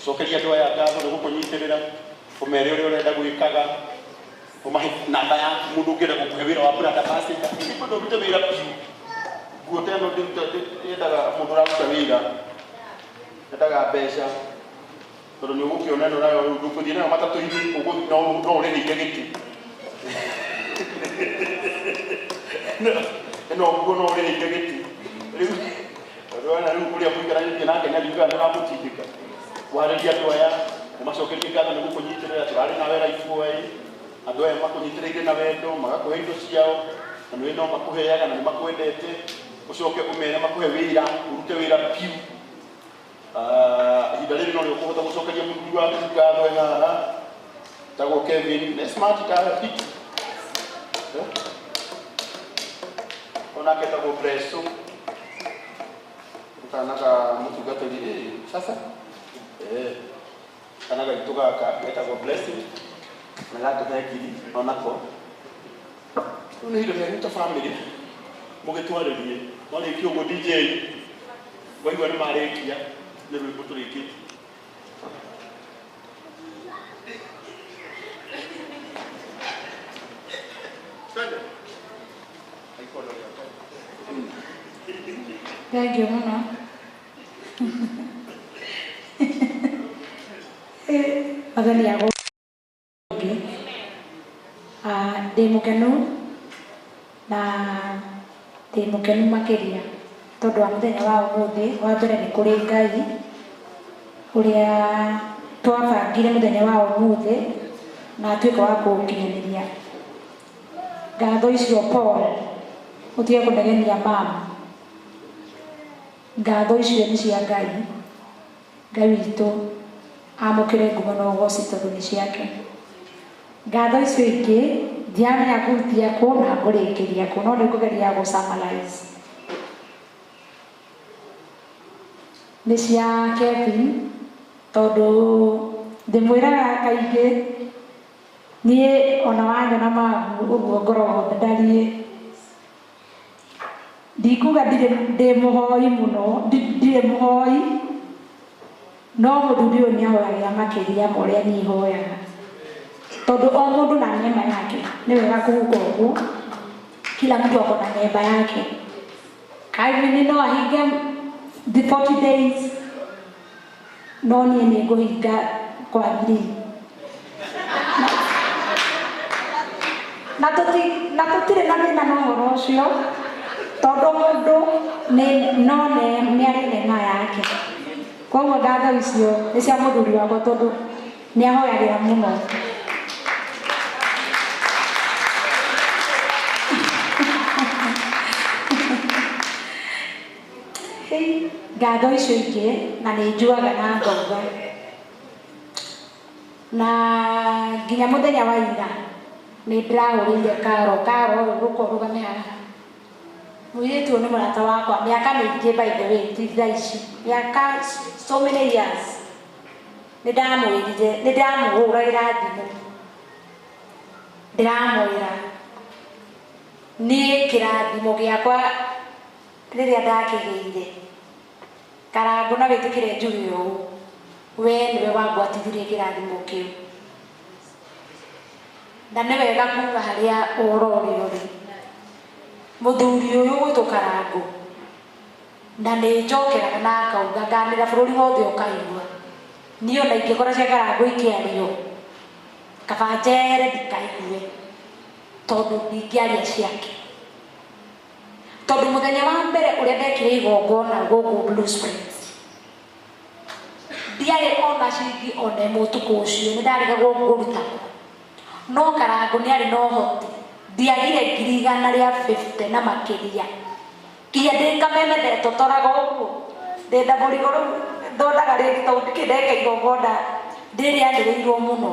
ucokeria andå aya ngatho nä gå kå nyitä rä ra å mere å rä a å renda gwä kaga å mahe namba ya må ndå å ngä enda gå kå he wä ra wa ndå rute wä ra biå guo teno yendaga må ndå å raruta wä ra endaga mbeca tondå nä å gå kä ona ndå kå thiä nayo matatå-inä no å rä rä ire gä tä no guo no å rä rä ire gä tä rä u kå rä a må ikaranitie nake nä ariugaga nä ramå tindä ka warä ria andå aya nä macokerie ngatho nä gå kå nyitä rä ra tå rarä nawe raibuoä andå aya makå nyitä rä ire na wendo magakå he indo ciao na nä no makå heaga na nä makwendete å coke å mere makå he wä ra å rute wä ra piu ihinda rä rä no rä å kå hota gå cokeria må thuri waku ngatho haha tagwo Kevin nä smart ta fit onake tagwo Preso kana ka må tungatĩri sasa kana gaitå gaka getagwo Blessing na gatå thengiri onako rĩu nĩ indo cianyu ta family mũgĩtwarĩrie no rĩngĩ ũguo DJ waigua nĩ marĩkia nĩ rwĩmbo tũrĩkĩtie Thank you, Mona. Magani yako ndĩ mũkenu na ndĩ mũkenu makĩria tondũ wa mũthenya wa ũmũthĩ wa mbere nĩ kũrĩ Ngai ũrĩa twabangire mũthenya wa ũmũthĩ na atuĩka wa kũũkinyanĩria. Ngatho icio Paul ũtige kũnegenia mama, ngatho icio nĩ cia Ngai. Ngai witũ amũkĩre ngumo na ũgooci tondũ nĩ ciake. Ngatho icio ingĩ ndiamenya kũrutia kũ na ngũrĩkĩria kũ no nĩ ngũgeria gũ summarize. Nĩ cia Kevin tondũ ndĩmwĩraga kaingĩ niĩ ona wanyona magu ũguo ngoragwo ndariĩ ndikuga ndĩ mũhoi mũno ndirĩ mũhoi no mũthuri ũyũ nĩ ahoyagĩra makĩria ma ũrĩa niĩ hoyaga tondũ o mũndũ na nyema yake nĩ wega kũhuka ũguo kila mtu ako na nyemba yake. Kevin no ahinge the 40 days no niĩ nĩ ngũhinga kwa 3 na tũtirĩ na thĩna na ũhoro ũcio tondũ mũndũ nĩ arĩ nena yake. Koguo ngatho icio nĩ cia mũthuri wakwa tondũ nĩ ahoyagĩra mũno. Ngatho icio ingĩ na nĩ njuaga na ngauga na nginya mũthenya wa ira nĩ ndĩrahũrĩire Karo rũko rũgame haha. Mũirĩtu ũyũ nĩ mũrata wakwa mĩaka mĩingĩ by the way ti thaa ici mĩaka so many years. Nĩ ndamũhũragĩra thimũ ndĩramwĩra niĩ kĩrathimo gĩakwa rĩrĩa ndakĩgĩire Karango na wĩtĩkĩre njuge ũũ we nĩwe wangwatithirie kĩrathimo kĩu na nĩ wega kuga harĩa ũhoro ũrĩ ũrĩ. Mũthuri ũyũ gwĩtwo Karango na nĩ njokeraga na akauga nganĩra bũrũri wothe ũkaigua niĩ ona ingĩkora cia Karango ikĩario kaba njere ndikaigue tondũ ndingĩaria ciake. Tondũ mũthenya wa mbere ũrĩa ndekire igongona gũkũ Blue Springs ndiarĩ ona ciringi ona ĩmwe ũtukũ ũcio nĩ ndarĩgagwo ngũrutagwo no Karango nĩ arĩ na ũhoti ndiagire 150 na makĩria kia ndĩ kameme ndetotoraga ũguo ndenda mũrigo rĩu thondaga rĩngĩ tondũ ndĩkĩndeka igongona ndĩrĩanĩrĩirwo mũno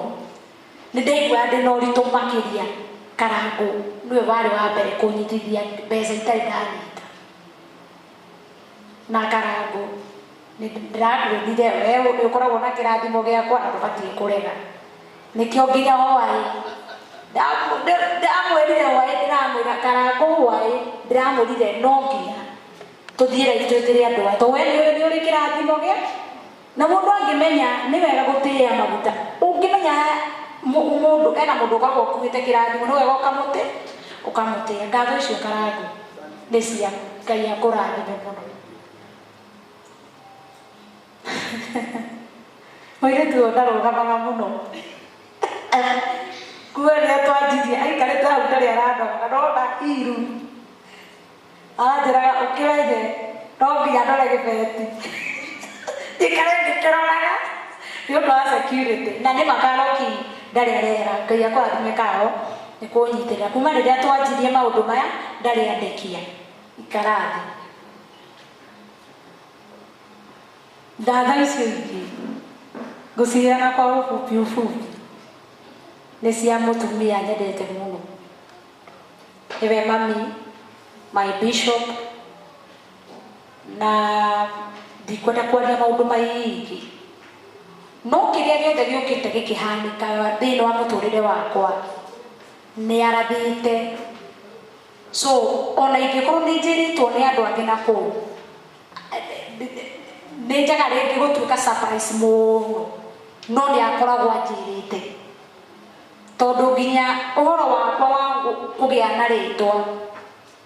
nĩ ndaigua ndĩ na ũritũ makĩria. Karango nĩwe warĩ wa mbere kũnyitithia mbeca itarĩ ndanyita na Karango ndĩrakwĩrire we ũkoragwo na kĩrathimo gĩakwa na ndũbatiĩ kũrega nĩkĩo nginya hwaĩ ndamwĩrire hwaĩ ndĩramwĩra Karango hwaĩ ndĩramwĩrire no nginya tũthiĩ raitũ tũrĩ andũ tondũ we nĩ ũrĩ kĩrathimo gĩa na mundu angimenya ni wega gutia maguta ungimenya mundu ena mundu kwa kuite kirathimo ni wega ukamutia ngatho icio karangu ni cia Ngai akurathime muno Moiretu ndarugamaga muno kueria twanjirie aikarite hau ndari arandoga ndona iru anjiraga ukireje no nginya ndore gibeti ikare ngĩkĩroraga nĩ ũndũ wa security na nĩ makaroki ndarĩ arera Ngai akũrathime kao nĩ kũnyitĩrĩra kuma rĩrĩa twanjirie maũndũ maya ndarĩ andĩkia ikarathi ngatho icio ingĩ ngũciheana kwa ũbupi nĩ cia mũtumia nyendete mũno nĩwe mami my bishop na ndikwenda kwaria maundu maingĩ no kĩrĩa gĩothe gĩũkĩte gĩkĩhanĩka thĩinĩ wa mũtũrĩre wakwa nĩ arathĩte so ona ingĩkorwo nĩ njĩrĩtwo nĩ andũ angĩ na kũu nĩ njaga rĩngĩ gũtuĩka surprise mũno no nĩ akoragwo anjĩrĩte tondũ nginya ũhoro wakwa wa kũgĩa na rĩtwa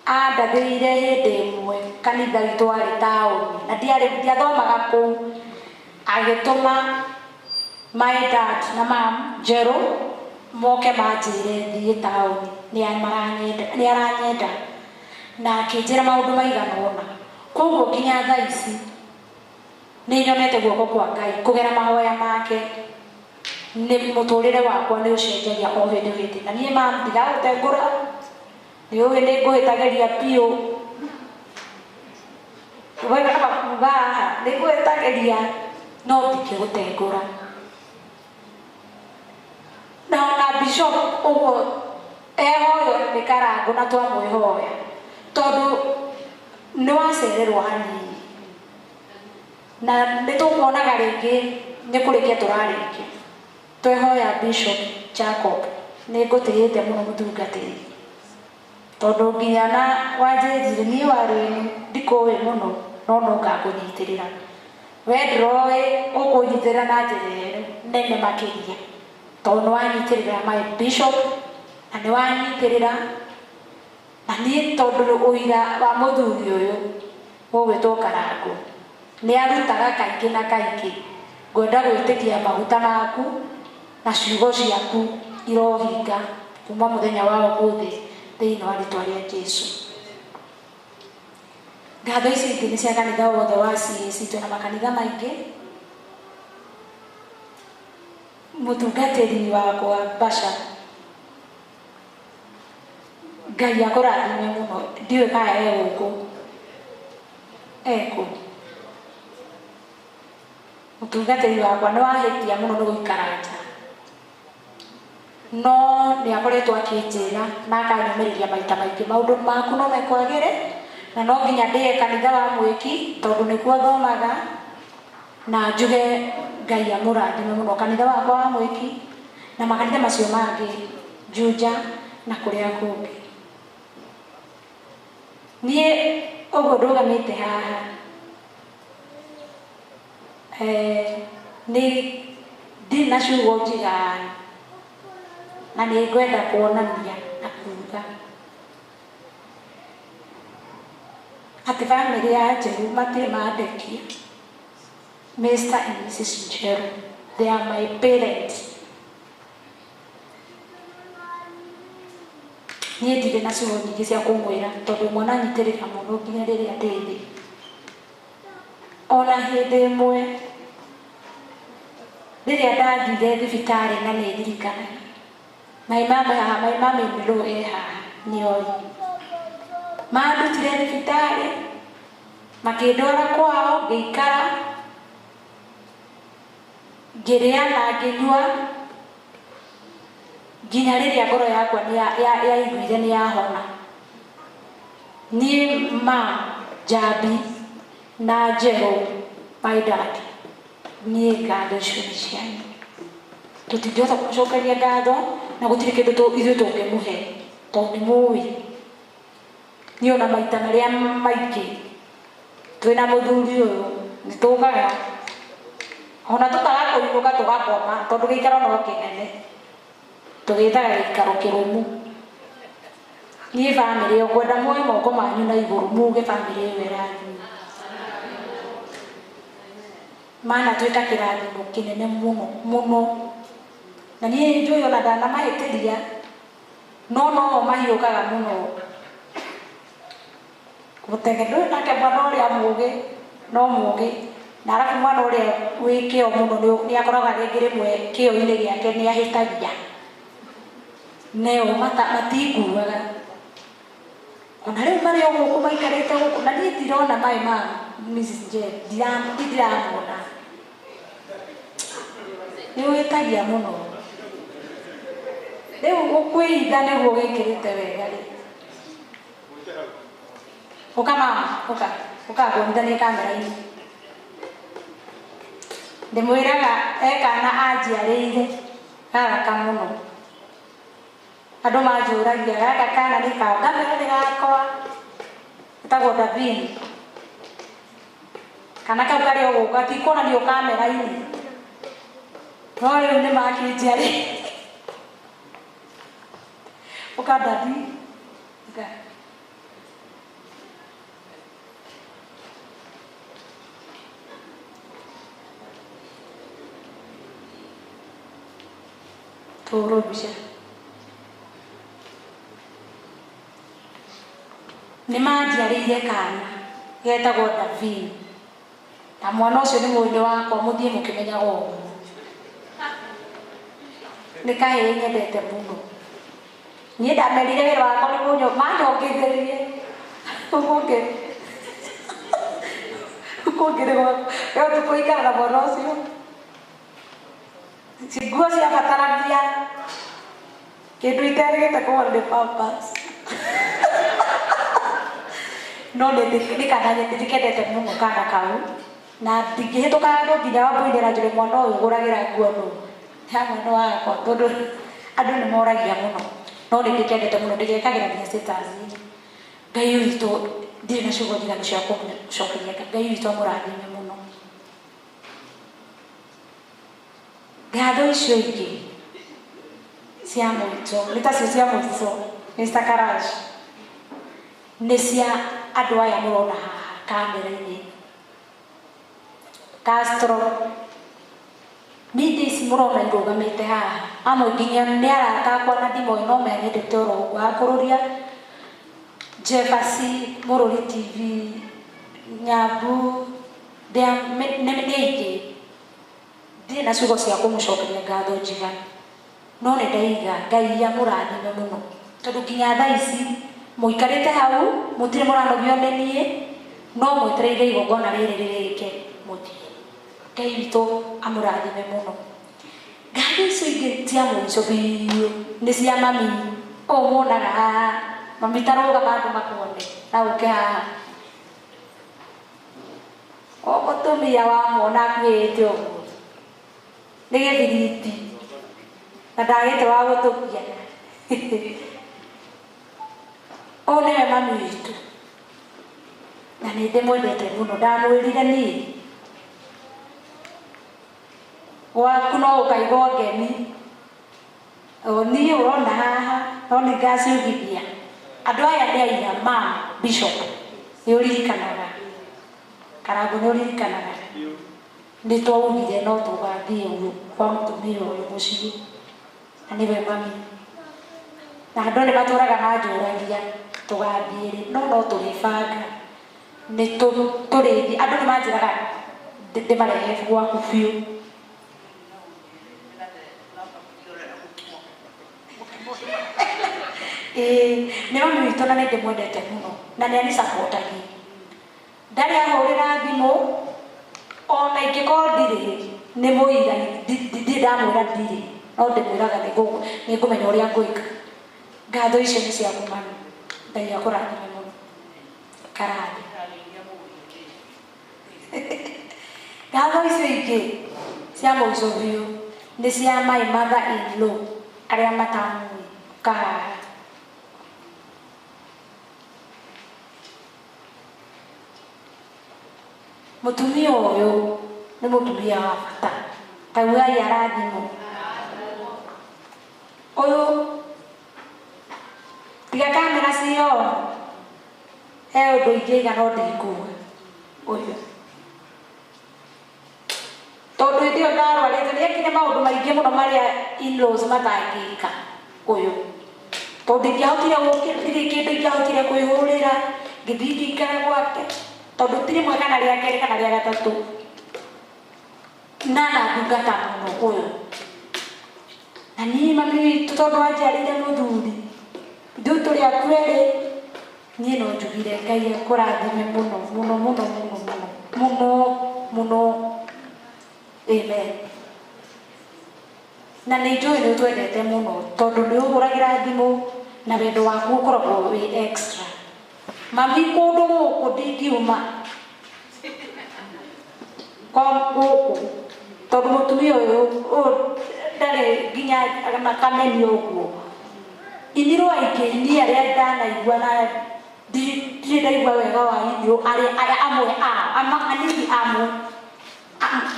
andathĩire hĩndĩ ĩmwe kanitha witũ warĩ taũni na ndiathomaga kũu agĩtũma my dad na mam Njero moke manjĩre thiĩ taũni nĩ aranyenda na akĩnjĩra maũndũ maigana ũna koguo nginya thaa ici nĩ nyonete guoko kwa Ngai kũgera mahoya make nĩ mũtũrĩre wakwa nĩ ũcenjagia o hĩndĩ na niĩ mam ndigagũtengũra nĩ ũĩ nĩ ngũhĩtagĩria piũ wega kuga haha nĩ ngũhĩtagĩria no ndingĩgũtengũra na ona bishop ũguo ehoyo nĩ Karangũ na twamwĩhoya tondũ nĩ wacererwo hanini na nĩ tũkuonaga rĩngĩ nĩ kũrĩkia tũrarĩkia twehoya Bishop Jacob nĩ ngũtĩĩte mũno mũtungatĩri tondũ nginya na wanjĩrire niĩ warĩ ndikũĩ mũno no ngakũnyitĩrĩra we ndĩroĩ ũkũnyitĩrĩra na njĩra nene makĩria tondũ nĩ wanyitĩrĩra my bishop na nĩ wanyitĩrĩra na niĩ tondũ ũira wa mũthuri ũyũ ũgwĩtwo Karangũ nĩ arutaga kaingĩ na kaingĩ ngwenda gwĩtĩkia maguta maku na ciugo ciaku irohinga kuma mũthenya wa ũmũthĩ thĩinĩ wa rĩtwa rĩa Jesũ ngatho ici ingĩ nĩ cia kanitha wothe wa CAC twĩna makanitha maingĩ mũtungatĩri wakwa Basha Ngai akũrathime mũno ndiũĩ kana egũkũ mũtungatĩri wakwa nĩ wahĩtia mũno nĩ gũikara nja no nĩ akoretwo akĩnjĩra na akanyũmĩrĩria maita maingĩ maũndũ maku no mekwagĩre na no nginya ndĩe kanitha wa Mwĩki tondũ nĩkuo thomaga na njuge Ngai amũrathime mũno kanitha wakwa wa Mwĩki na makanitha macio mangĩ Juja na kũrĩa kũngĩ niĩ ũguo ndũgamĩte haha nĩ ndirĩ na ciugo njiganu na nĩ ngwenda kuonania na kuuga atĩ bamĩrĩ ya Njeru matirĩ mandekia Mr. and Mrs. Njeru they are my parents niĩ ndirĩ na ciugo nyingĩ cia kũmwĩra tondũ mwana anyitĩrĩra mũno nginya rĩrĩa ndĩ thĩ ona hĩndĩ ĩmwe rĩrĩa ndathire thibitarĩ na nĩ ndirikanaga my mama Mĩrũ e haha nĩoĩ mandutire thibitarĩ makĩndwara kwao ngĩikara ngĩrĩa na ngĩnyua nginya rĩrĩa ngoro yakwa yaiguire nĩ yahona niĩ ma Njambi na Njerũ my dad niĩ ngatho icio nĩ cianyu tũtingĩhota kũcokeria ngatho na gũtirĩ kĩndũ ithuĩ tũngĩmũhe tondũ nĩ mũĩ niĩ ona maita marĩa maingĩ twĩna mũthuri ũyũ nĩ tũgaga ona tukaga kuinuka tugakoma tondu gikaro no kinene tugitaga gikaro kirumu ni family yo kwenda moyo moko manyu na iguru muge family yo irathi mana twika kirathimo kinene muno muno na ni njoyo na dana mahitiria no mahiukaga muno gutegedo na ke bwana uria muge no muge na arafu mwana uria wikio muno ni akoraga ringi rimwe kio-ini giake ni ahitagia neo matiguaga ona riu mari o guku maikarite guku na ni ndirona mai ma Mrs. J ndiramona ni witagia muno riu gukwĩitha nĩguo gĩkĩrĩte wega rĩ ũka mama ũka ngũmithanie kamera-inĩ ndĩmwĩraga ekana anjiarĩire gagaka mũno andũ manjũragia gaka kana nĩ kao ngamera nĩ gakwa ĩtagwo Davin kana kau karĩ o gũkũ atikuonanio kamera-inĩ no rĩu nĩ makĩnjiarĩire uka Davi uka toro bisha ni manjiarĩire kana getagwo Davi na mwana ũcio nĩ mũndũ wakwa mũthiĩ mũkĩmenyaga ũguo nĩ kahĩĩ nyendete mũno ni ndamerire wĩra wakwa nĩ mũnyo manyongithĩrie ũkũngĩrĩ gwakwa rĩu tũkũikara na mwana ũcio nguo ciabatarania kĩndũ iterĩgĩte kũgũra nĩ pampers no nĩkendete mũno kana kau na ndingĩhĩtũka andũ nginya wambũinĩra njũrĩ mwana ũyũ ũgũragĩra nguo nũ ya mwana wakwa tondũ andũ nĩ moragia mũno no nĩndĩkendete mũno ndĩgekagĩra nginya status-inĩ Ngai witũ ndirĩ na ciugo njiganu cia kũmũcokeria Ngai witũ amũrathime mũno ngatho icio ingĩ cia mũico nĩ tacio cia mũico Mr. Karaj nĩ cia andũ aya mũrona haha kamera-inĩ Castro media ici mũrona irũgamĩte haha amwe nginya nĩ arata akwa na ndimoĩ no menyendete oro ũguo akũrũria Jefferson Mũrũri TV Nyambu nĩ aingĩ ndirĩ na ciugo cia kũmũcokeria ngatho njiganu no nĩ ndaiga Ngai amũrathime mũno tondũ nginya thaa ici mũikarĩte hau mũtirĩ mũranogio nĩ niĩ no mwetereire igongona rĩrĩ rĩrĩke mũthiĩ Ngai witũ amũrathime mũno ngatho icio ingĩ cia mũico biũ nĩ cia mami ũũ muonaga haha mami tarũgama andũ makuone na ũke haha o mũtumia wamwona akuĩte ũguo nĩ gĩthiriti na ndagĩte wa gũtũkia ũũ nĩwe mami witũ na nĩ ndĩmwendete mũno ndamwĩrire niĩ gwaku no ũkaigua ngemi niĩ ũrona haha no nĩ ngaciugithia andũ aya nĩ aira ma Bishop nĩ ũririkanaga Karangũ nĩ ũririkanaga nĩ twaugire no tũgathiĩ ũguo kwa mũtumia ũyũ mũciĩ na nĩwe mami na andũ nĩ matũraga manjũragia tũgathiĩ rĩ no tũrĩbanga nĩ tũrĩthiĩ andũ nĩ manjĩraga ndĩmarehe gwaku biũ nĩ mami witũ na nĩ ndĩmwendete mũno na nĩ anicapotagi ndarĩ ahũrĩra thimũ ona ingĩkorwo ndirĩ nĩ mũiga ndirĩ ndamwĩra ndirĩ no ndĩmwĩraga nĩ ngũmenya ũrĩa ngwĩka ngatho icio nĩ cia kumana Ngai akũrathime mũno Karathi ngatho icio ingĩ cia mũico biũ nĩ cia my mother in law arĩa matamũĩ kahaha mũtumia ũyũ nĩ mũtumia wa bata. Taugai arathimwo. Ũyũ tiga kamera cio he ũndũ ingĩiga no ndikuga ũyũ, tondũ hĩndĩ ĩyo ndarwarĩte nĩekire maũndũ maingĩ mũno marĩa in-laws matangĩka ũyũ, tondũ ndingĩahotire gũkĩra, ndirĩ kĩndũ ingĩahotire kwĩhũrĩra, ngĩthiĩ ngĩikara gwake, tondũ ti rĩmwe kana rĩa kerĩ kana rĩa gatatũ na ndungata mũno ũyũ. Na niĩ mami witũ tondũ anjiarĩire mũthuri, ithuĩ tũrĩ aku erĩ, niĩ no njugire Ngai akũrathime mũno mũno mũno mũno mũno mũno, amen. Na nĩ njũĩ nĩ ũtwendete mũno tondũ nĩ ũhũragĩra thimũ na wendo waku ũkoragwo wĩ extra. Mami kũndũ gũkũ ndingiuma kwa gũkũ tondũ mũtumia ũyũ ndarĩ nginya makameni ũguo. Inirwo aingĩ ni arĩa ndanaigua na ndirĩ ndaigua wega wa inirwo arĩa amwe ao anini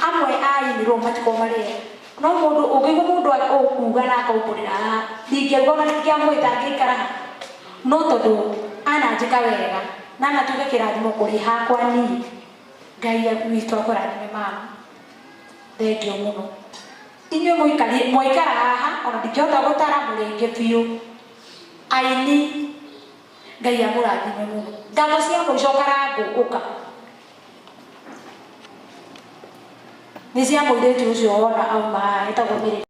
amwe a inirwo matiko marĩa, no mũndũ ũngĩigua mũndũ ũkuga na akaumũrĩra haha ndingĩigua ona ndingĩamwĩta angĩikara, no tondũ ananjĩka wega na anatuĩka kĩrathimo kũrĩ hakwa niĩ. Ngai witũ akũrathime mama, thengiũ mũno. Inyuĩ mwaikara haha ona ndingĩhota gũtara mũrĩngĩ biũ, aini Ngai amũrathime mũno. Ngatho cia mũico Karangũ ũka nĩ cia mũirĩtu ũcio wona auma haha etagwo Mĩrĩ.